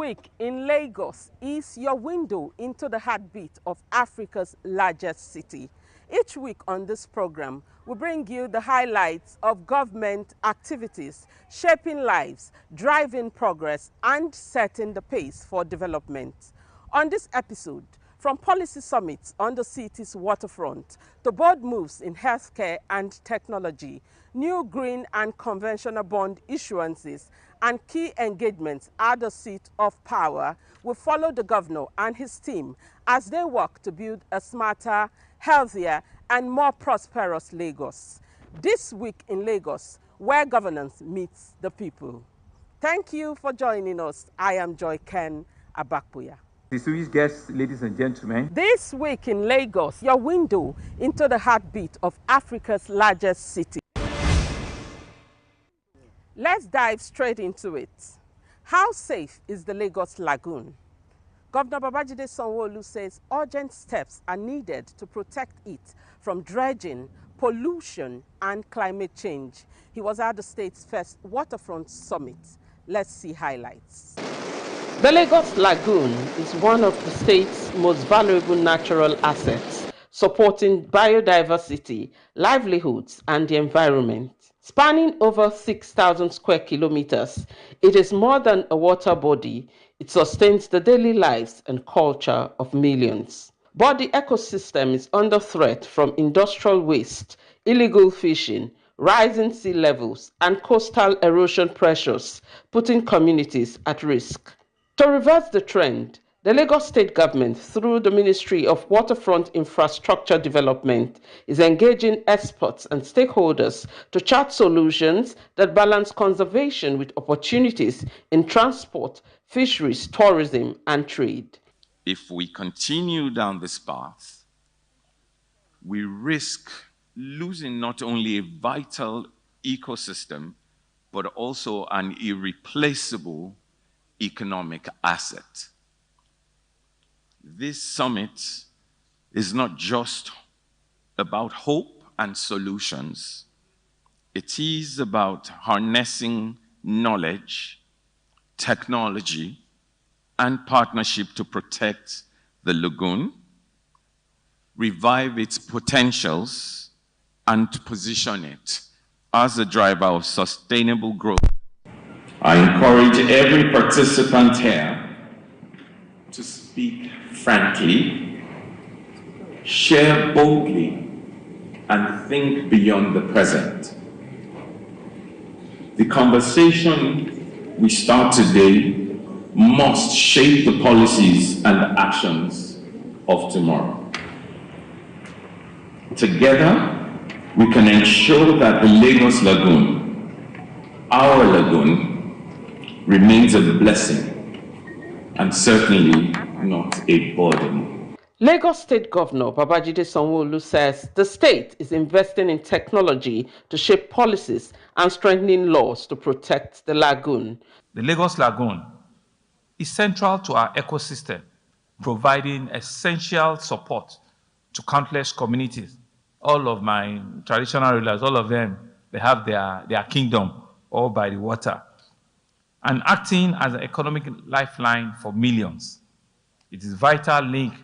week in Lagos is your window into the heartbeat of Africa's largest city. Each week on this program, we bring you the highlights of government activities, shaping lives, driving progress, and setting the pace for development. On this episode, from policy summits on the city's waterfront to bold moves in healthcare and technology, new green and conventional bond issuances, and key engagements at the seat of power, will follow the governor and his team as they work to build a smarter, healthier, and more prosperous Lagos. This week in Lagos, where governance meets the people. Thank you for joining us. I am Joy Ken Abakpuya. Distinguished guests, ladies and gentlemen. This week in Lagos, your window into the heartbeat of Africa's largest city. Let's dive straight into it. How safe is the Lagos Lagoon? Governor Babajide Sanwo-Olu says urgent steps are needed to protect it from dredging, pollution, and climate change. He was at the state's first waterfront summit. Let's see highlights. The Lagos Lagoon is one of the state's most valuable natural assets, supporting biodiversity, livelihoods, and the environment. Spanning over 6,000 square kilometers, it is more than a water body. It sustains the daily lives and culture of millions. But the ecosystem is under threat from industrial waste, illegal fishing, rising sea levels, and coastal erosion pressures, putting communities at risk. To reverse the trend, the Lagos State government, through the Ministry of Waterfront Infrastructure Development, is engaging experts and stakeholders to chart solutions that balance conservation with opportunities in transport, fisheries, tourism, and trade. If we continue down this path, we risk losing not only a vital ecosystem, but also an irreplaceable economic asset. This summit is not just about hope and solutions. It is about harnessing knowledge, technology, and partnership to protect the lagoon, revive its potentials, and to position it as a driver of sustainable growth. I encourage every participant here to speak frankly, share boldly, and think beyond the present. The conversation we start today must shape the policies and actions of tomorrow. Together, we can ensure that the Lagos Lagoon, our lagoon, remains a blessing and certainly not a burden. Lagos State Governor Babajide Sanwo-Olu says the state is investing in technology to shape policies and strengthening laws to protect the lagoon. The Lagos Lagoon is central to our ecosystem, providing essential support to countless communities. All of my traditional rulers, all of them, they have their kingdom all by the water, and acting as an economic lifeline for millions. It is a vital link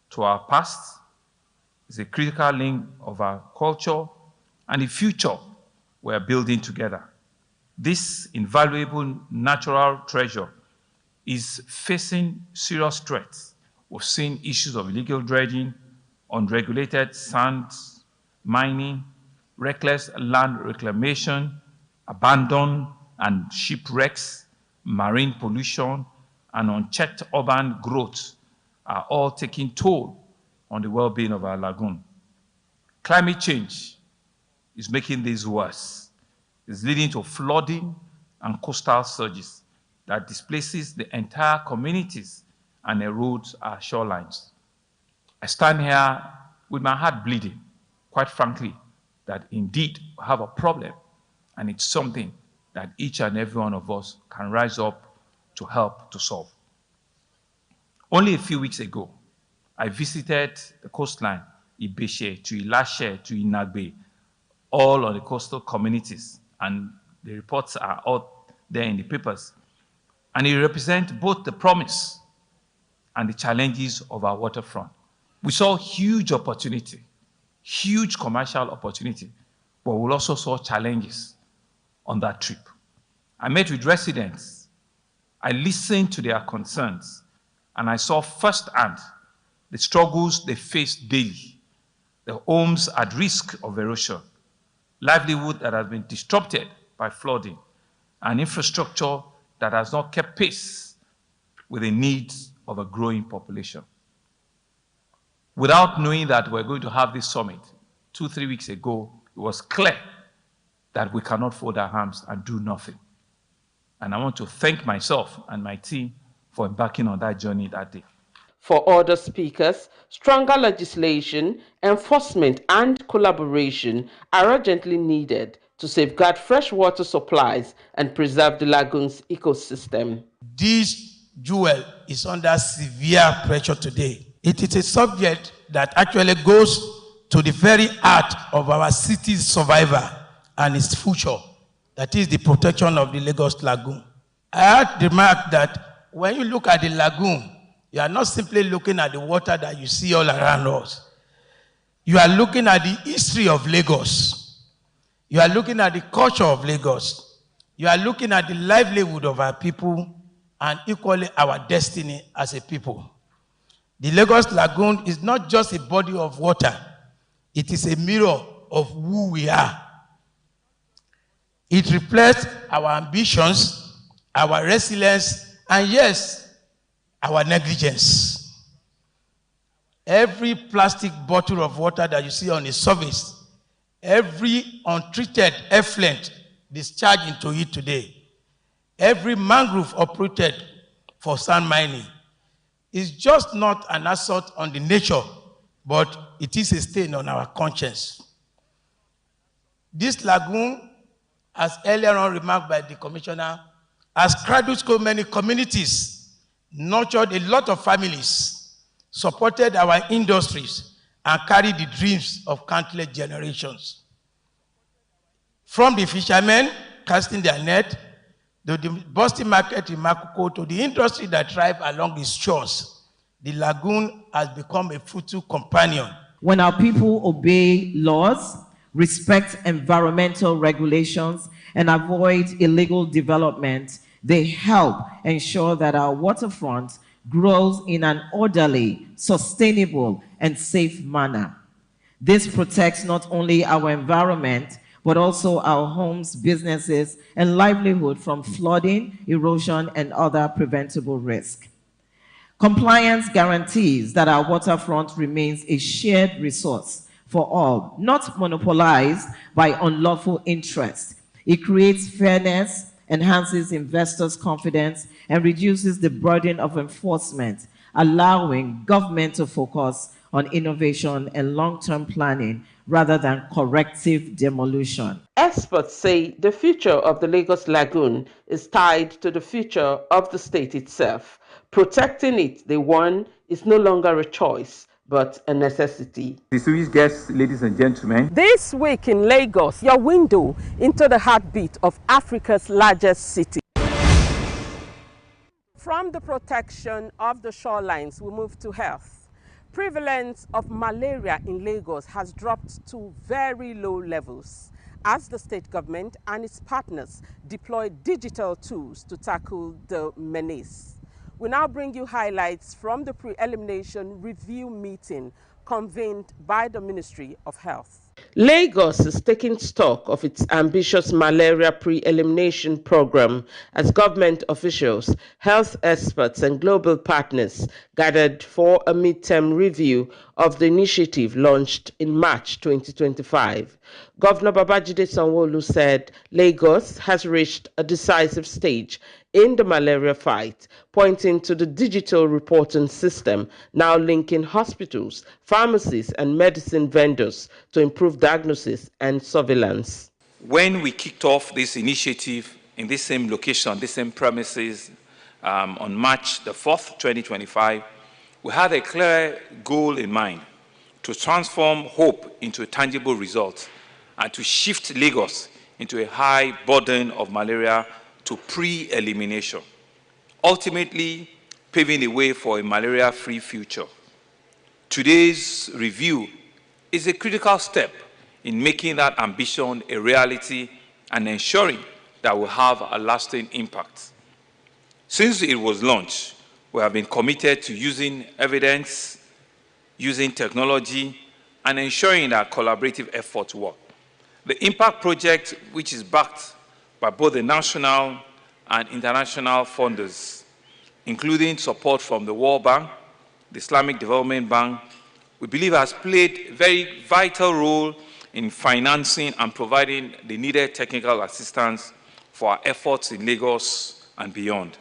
to our past, it's a critical link of our culture and the future we are building together. This invaluable natural treasure is facing serious threats. We've seen issues of illegal dredging, unregulated sand mining, reckless land reclamation, abandon and shipwrecks, marine pollution, and unchecked urban growth are all taking toll on the well-being of our lagoon. Climate change is making this worse. It's leading to flooding and coastal surges that displaces the entire communities and erodes our shorelines. I stand here with my heart bleeding, quite frankly, that indeed we have a problem, and it's something that each and every one of us can rise up to help to solve. Only a few weeks ago, I visited the coastline, Ibeshe to Ilashe to Inagbe, all on the coastal communities, and the reports are out there in the papers. and it represents both the promise and the challenges of our waterfront. We saw huge opportunity, huge commercial opportunity, but we also saw challenges on that trip. I met with residents, I listened to their concerns, and I saw firsthand the struggles they face daily, the homes at risk of erosion, livelihood that has been disrupted by flooding, and infrastructure that has not kept pace with the needs of a growing population. Without knowing that we're going to have this summit 2-3 weeks ago, it was clear that we cannot fold our arms and do nothing. And I want to thank myself and my team for embarking on that journey that day. For other speakers, stronger legislation, enforcement, and collaboration are urgently needed to safeguard freshwater supplies and preserve the lagoon's ecosystem. This jewel is under severe pressure today. It is a subject that actually goes to the very heart of our city's survival and its future, that is the protection of the Lagos Lagoon. I had remarked that when you look at the lagoon, you are not simply looking at the water that you see all around us. You are looking at the history of Lagos. You are looking at the culture of Lagos. You are looking at the livelihood of our people and equally our destiny as a people. The Lagos Lagoon is not just a body of water. It is a mirror of who we are. It reflects our ambitions, our resilience, and yes, our negligence. Every plastic bottle of water that you see on the surface, every untreated effluent discharged into it today, every mangrove uprooted for sand mining, is just not an assault on the nature, but it is a stain on our conscience. This lagoon, as earlier on remarked by the commissioner, has cradled so many communities, nurtured a lot of families, supported our industries, and carried the dreams of countless generations. From the fishermen casting their net, to the Boston market in Makoko, to the industry that thrive along its shores, the lagoon has become a fruitful companion. When our people obey laws, respect environmental regulations, and avoid illegal development, they help ensure that our waterfront grows in an orderly, sustainable, and safe manner. This protects not only our environment, but also our homes, businesses, and livelihood from flooding, erosion, and other preventable risks. Compliance guarantees that our waterfront remains a shared resource for all, not monopolized by unlawful interests. It creates fairness, enhances investors' confidence, and reduces the burden of enforcement, allowing government to focus on innovation and long-term planning rather than corrective demolition. Experts say the future of the Lagos Lagoon is tied to the future of the state itself. Protecting it, they warn, is no longer a choice, but a necessity. Distinguished guests, ladies and gentlemen. This week in Lagos, your window into the heartbeat of Africa's largest city. From the protection of the shorelines, we move to health. Prevalence of malaria in Lagos has dropped to very low levels as the state government and its partners deploy digital tools to tackle the menace. We now bring you highlights from the pre-elimination review meeting convened by the Ministry of Health. Lagos is taking stock of its ambitious malaria pre-elimination program as government officials, health experts, and global partners gathered for a midterm review of the initiative launched in March 2025. Governor Babajide Sanwo-Olu said Lagos has reached a decisive stage in the malaria fight, pointing to the digital reporting system now linking hospitals, pharmacies, and medicine vendors to improve diagnosis and surveillance. When we kicked off this initiative in this same location, this same premises, on March the 4th, 2025, we had a clear goal in mind: to transform hope into a tangible result and to shift Lagos into a high burden of malaria to pre-elimination. ultimately paving the way for a malaria-free future. Today's review is a critical step in making that ambition a reality and ensuring that we have a lasting impact. Since it was launched, we have been committed to using evidence, using technology, and ensuring that collaborative efforts work. The Impact Project, which is backed by both the national and international funders, including support from the World Bank, the Islamic Development Bank, we believe has played a very vital role in financing and providing the needed technical assistance for our efforts in Lagos and beyond.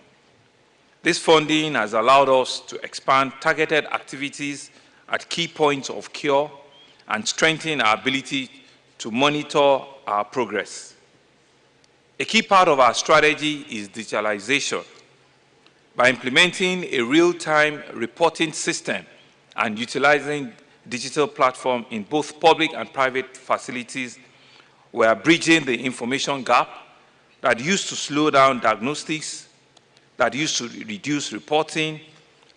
This funding has allowed us to expand targeted activities at key points of cure and strengthen our ability to monitor our progress. A key part of our strategy is digitalization. By implementing a real-time reporting system and utilizing digital platform in both public and private facilities, we are bridging the information gap that used to slow down diagnostics, that used to reduce reporting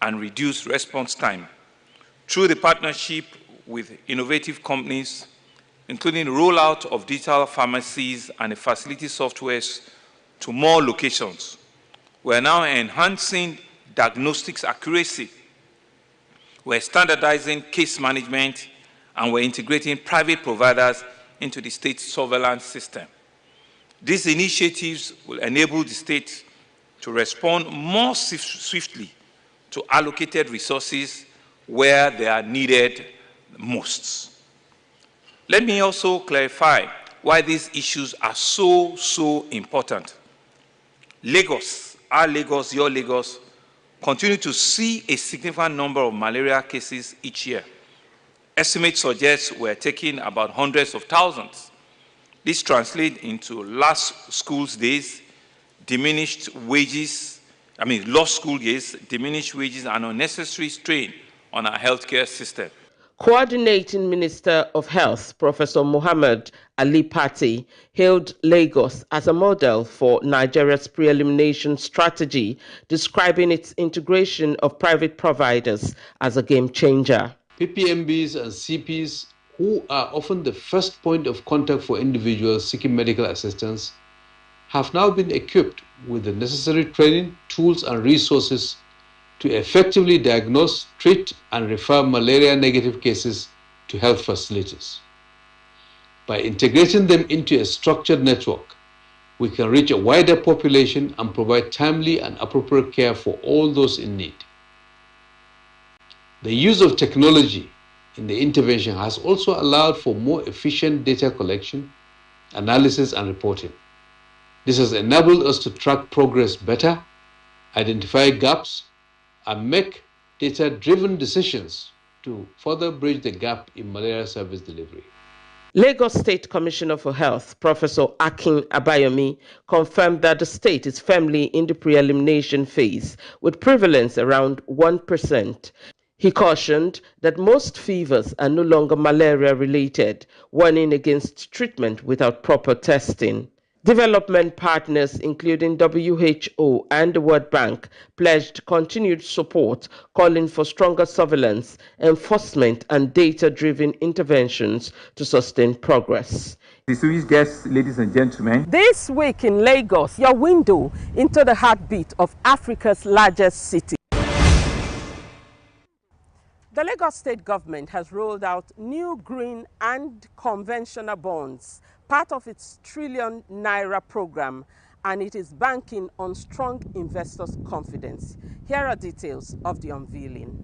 and reduce response time. Through the partnership with innovative companies, including rollout of digital pharmacies and the facility softwares to more locations, we are now enhancing diagnostics accuracy. We're standardizing case management, and we're integrating private providers into the state surveillance system. These initiatives will enable the state to respond more swiftly to allocated resources where they are needed most. Let me also clarify why these issues are so important. Lagos, our Lagos, your Lagos, continue to see a significant number of malaria cases each year. Estimates suggest we're taking about hundreds of thousands. This translates into lost school days, lost school days, diminished wages, and unnecessary strain on our healthcare system. Coordinating Minister of Health, Professor Muhammad Ali Patti, hailed Lagos as a model for Nigeria's pre-elimination strategy, describing its integration of private providers as a game changer. PPMBs and CPs, who are often the first point of contact for individuals seeking medical assistance, have now been equipped with the necessary training, tools, and resources to effectively diagnose, treat, and refer malaria-negative cases to health facilities. By integrating them into a structured network, we can reach a wider population and provide timely and appropriate care for all those in need. The use of technology in the intervention has also allowed for more efficient data collection, analysis, and reporting. This has enabled us to track progress better, identify gaps, and make data-driven decisions to further bridge the gap in malaria service delivery. Lagos State Commissioner for Health, Professor Akin Abayomi, confirmed that the state is firmly in the pre-elimination phase, with prevalence around 1%. He cautioned that most fevers are no longer malaria-related, warning against treatment without proper testing. Development partners, including WHO and the World Bank, pledged continued support, calling for stronger surveillance, enforcement, and data-driven interventions to sustain progress. Distinguished guests, ladies and gentlemen. This week in Lagos, your window into the heartbeat of Africa's largest city. The Lagos State government has rolled out new green and conventional bonds, part of its trillion naira program, and it is banking on strong investors' confidence. Here are details of the unveiling.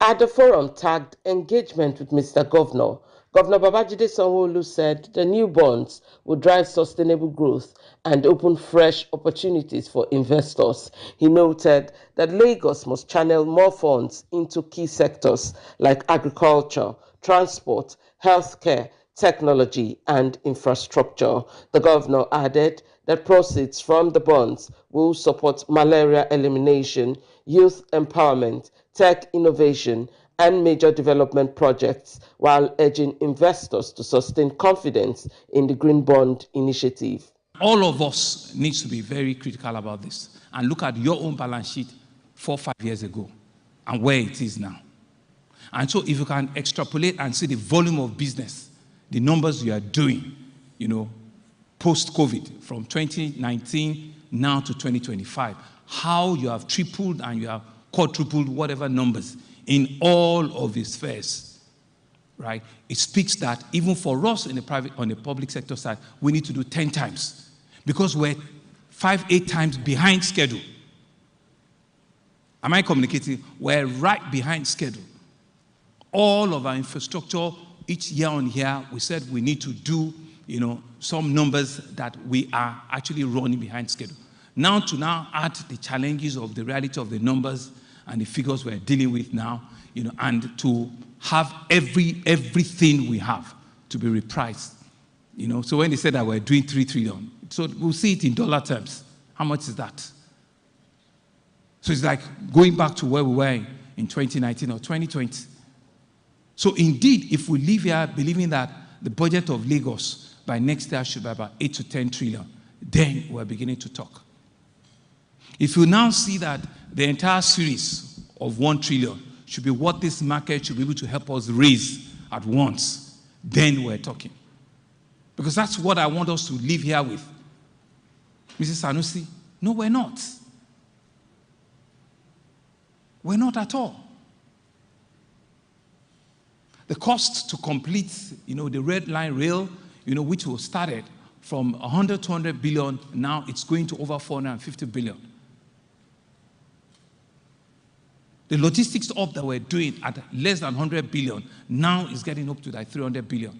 At the forum tagged Engagement with Mr. Governor, Governor Babajide Sanwo-Olu said the new bonds will drive sustainable growth and open fresh opportunities for investors. He noted that Lagos must channel more funds into key sectors like agriculture, transport, healthcare, technology, and infrastructure. The governor added that proceeds from the bonds will support malaria elimination, youth empowerment, tech innovation, and major development projects, while urging investors to sustain confidence in the Green Bond Initiative. all of us need to be very critical about this and look at your own balance sheet 4 or 5 years ago and where it is now. And so if you can extrapolate and see the volume of business, the numbers you are doing, post-COVID, from 2019 now to 2025, how you have tripled and you have quadrupled whatever numbers in all of these spheres, right? It speaks that even for us on the public sector side, we need to do 10 times because we're 5-8 times behind schedule. Am I communicating? We're right behind schedule. All of our infrastructure, each year on year, we said we need to do, some numbers that we are actually running behind schedule. Now add the challenges of the reality of the numbers and the figures we're dealing with now, and to have everything we have to be repriced. So when they said that we're doing 3 trillion, so we'll see it in dollar terms. How much is that? So it's like going back to where we were in 2019 or 2020. So indeed, if we live here believing that the budget of Lagos by next year should be about 8 to 10 trillion, then we're beginning to talk. If you now see that the entire series of 1 trillion should be what this market should be able to help us raise at once, then we're talking. Because that's what I want us to live here with. Mrs. Sanusi, no, we're not. We're not at all. The cost to complete, the Red Line Rail, which was started from 100 to 200 billion, now it's going to over 450 billion. The logistics up that we're doing at less than 100 billion now is getting up to like 300 billion.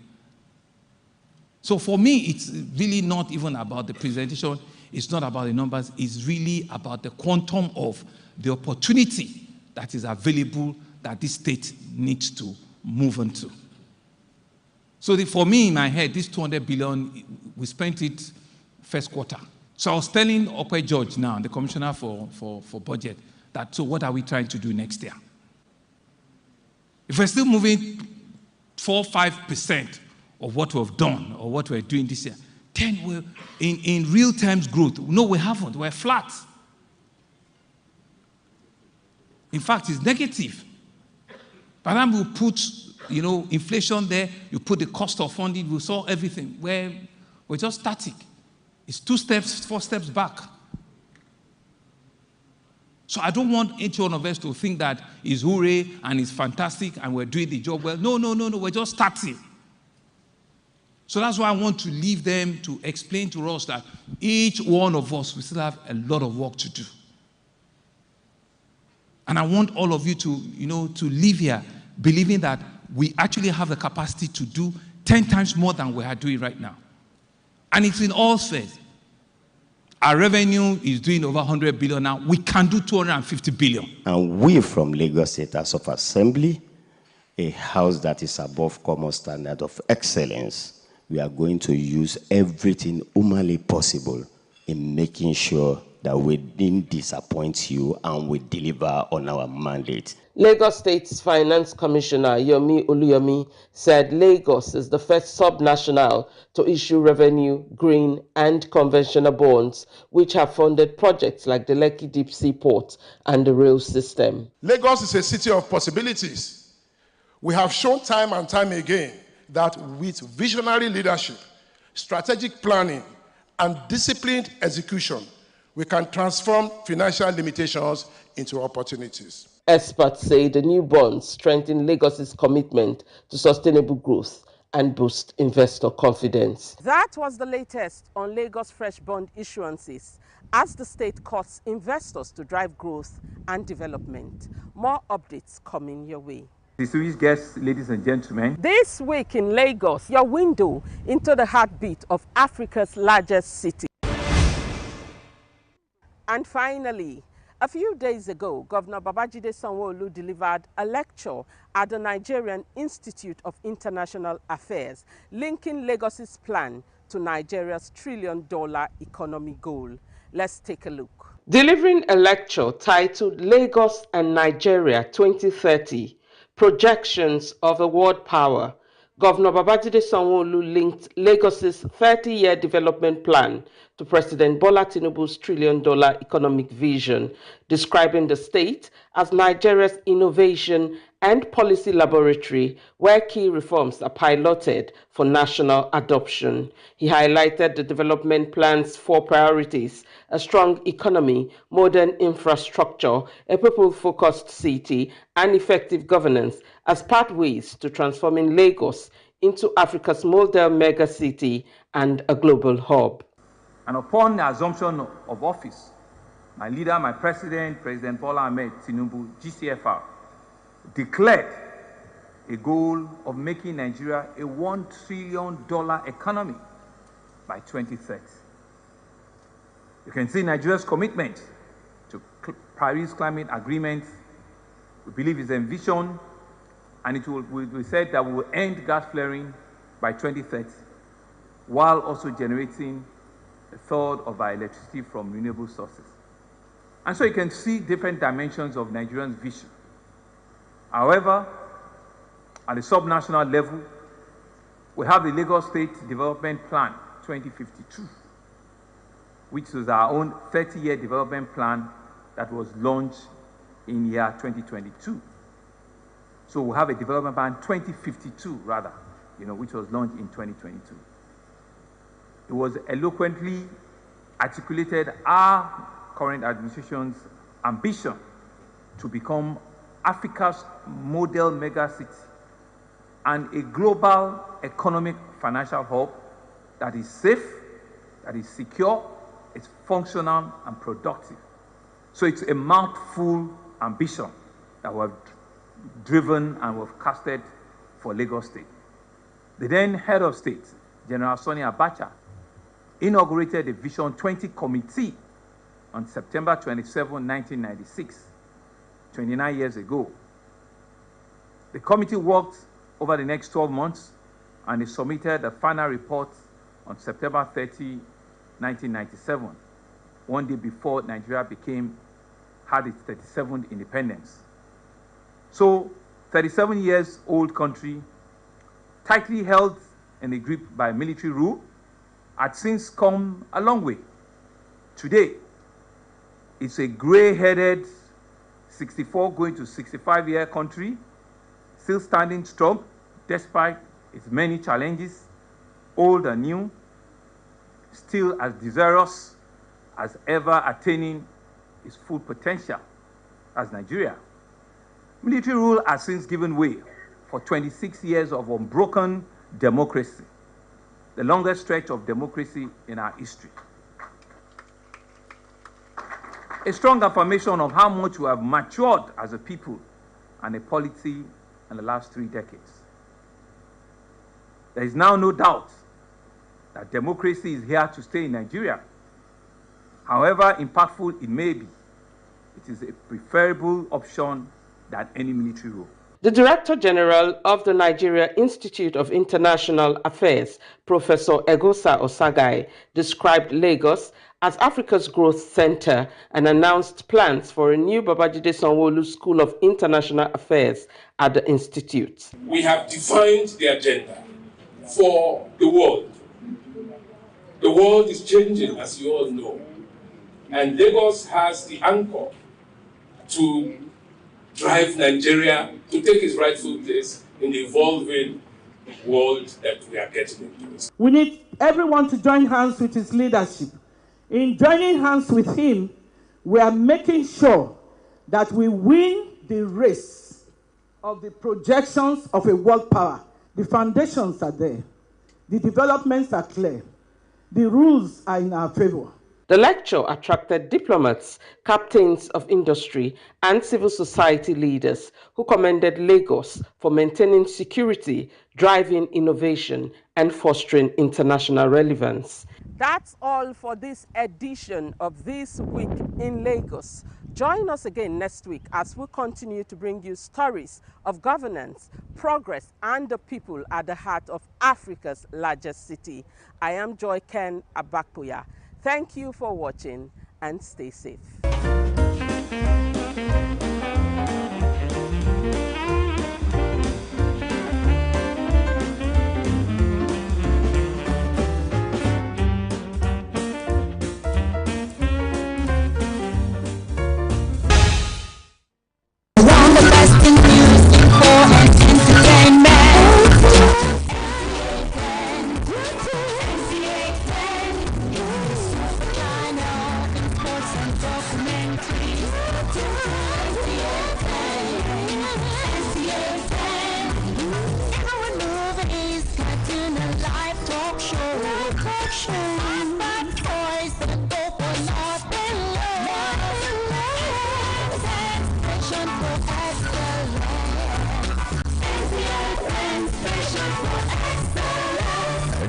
So for me, it's really not even about the presentation. It's not about the numbers. It's really about the quantum of the opportunity that is available that this state needs to move on to. So for me, in my head, this 200 billion, we spent it first quarter. So I was telling Ope George now, the commissioner for budget, that so what are we trying to do next year? If we're still moving 4-5% of what we've done or what we're doing this year, then we're in real terms growth. No, we haven't. We're flat. In fact, it's negative. By the time we put, inflation there, you put the cost of funding, we saw everything. We're just static. It's 2 steps, 4 steps back. So I don't want each one of us to think that it's hooray and it's fantastic and we're doing the job well. No, we're just starting. So that's why I want to leave them to explain to us that each one of us, we still have a lot of work to do. And I want all of you to, to live here believing that we actually have the capacity to do 10 times more than we are doing right now. And it's in all spheres. Our revenue is doing over 100 billion now. We can do 250 billion. And we from Lagos State House of Assembly, a house that is above common standard of excellence, we are going to use everything humanly possible in making sure that we didn't disappoint you and we deliver on our mandate. Lagos State's Finance Commissioner Yomi Oluyomi said Lagos is the first sub-national to issue revenue, green and conventional bonds, which have funded projects like the Lekki Deep Sea Port and the rail system. Lagos is a city of possibilities. We have shown time and time again that with visionary leadership, strategic planning, and disciplined execution, we can transform financial limitations into opportunities. Experts say the new bonds strengthen Lagos's commitment to sustainable growth and boost investor confidence. That was the latest on Lagos Fresh Bond issuances as the state courts investors to drive growth and development. More updates coming your way. Distinguished guests, ladies and gentlemen. This week in Lagos, your window into the heartbeat of Africa's largest city. And finally, a few days ago, Governor Babajide Sanwo-Olu delivered a lecture at the Nigerian Institute of International Affairs, linking Lagos's plan to Nigeria's $1 trillion economy goal. Let's take a look. Delivering a lecture titled Lagos and Nigeria 2030, Projections of a World Power, Governor Babajide Sanwo-Olu linked Lagos's 30-year development plan to President Bola Tinubu's trillion-dollar economic vision, describing the state as Nigeria's innovation and policy laboratory where key reforms are piloted for national adoption. He highlighted the development plan's 4 priorities: a strong economy, modern infrastructure, a people-focused city, and effective governance as pathways to transforming Lagos into Africa's model megacity and a global hub. And upon the assumption of office, my leader, my president, President Bola Ahmed Tinubu, GCFR, declared a goal of making Nigeria a $1 trillion economy by 2030. You can see Nigeria's commitment to Paris Climate Agreement. We believe it's envisioned, and we said that we will end gas flaring by 2030, while also generating a third of our electricity from renewable sources. And so you can see different dimensions of Nigeria's vision. However, at the subnational level, we have the Lagos State Development Plan 2052, which was our own 30-year development plan that was launched in year 2022. So we have a development plan 2052, rather, which was launched in 2022. It was eloquently articulated our current administration's ambition to become Africa's model megacity and a global economic financial hub that is safe, that is secure, it's functional and productive. So it's a mouthful ambition that we have driven and we have casted for Lagos State. The then head of state, General Sani Abacha, inaugurated the Vision 20 Committee on September 27, 1996, 29 years ago. The committee worked over the next 12 months and they submitted a final report on September 30, 1997, one day before Nigeria had its 37th independence. So, 37 years old country, tightly held in a grip by military rule, had since come a long way. Today, it's a gray-headed 64 going to 65-year country, still standing strong despite its many challenges, old and new, still as desirous as ever attaining its full potential as Nigeria. Military rule has since given way for 26 years of unbroken democracy, the longest stretch of democracy in our history. A strong affirmation of how much we have matured as a people and a polity in the last 3 decades. There is now no doubt that democracy is here to stay in Nigeria. However impactful it may be, it is a preferable option than any military rule. The Director General of the Nigeria Institute of International Affairs, Professor Egosa Osagai, described Lagos as Africa's growth center and announced plans for a new Babajide Sanwo-Olu School of International Affairs at the institute. We have defined the agenda for the world. The world is changing, as you all know, and Lagos has the anchor to drive Nigeria to take its rightful place in the evolving world that we are getting into. We need everyone to join hands with his leadership. In joining hands with him, we are making sure that we win the race of the projections of a world power. The foundations are there. The developments are clear. The rules are in our favor. The lecture attracted diplomats, captains of industry, and civil society leaders who commended Lagos for maintaining security, driving innovation, and fostering international relevance. That's all for this edition of This Week in Lagos. Join us again next week as we continue to bring you stories of governance, progress, and the people at the heart of Africa's largest city. I am Joy Ken Abakpuya. Thank you for watching and stay safe.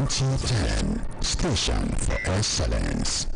Nta Ch10, station for excellence.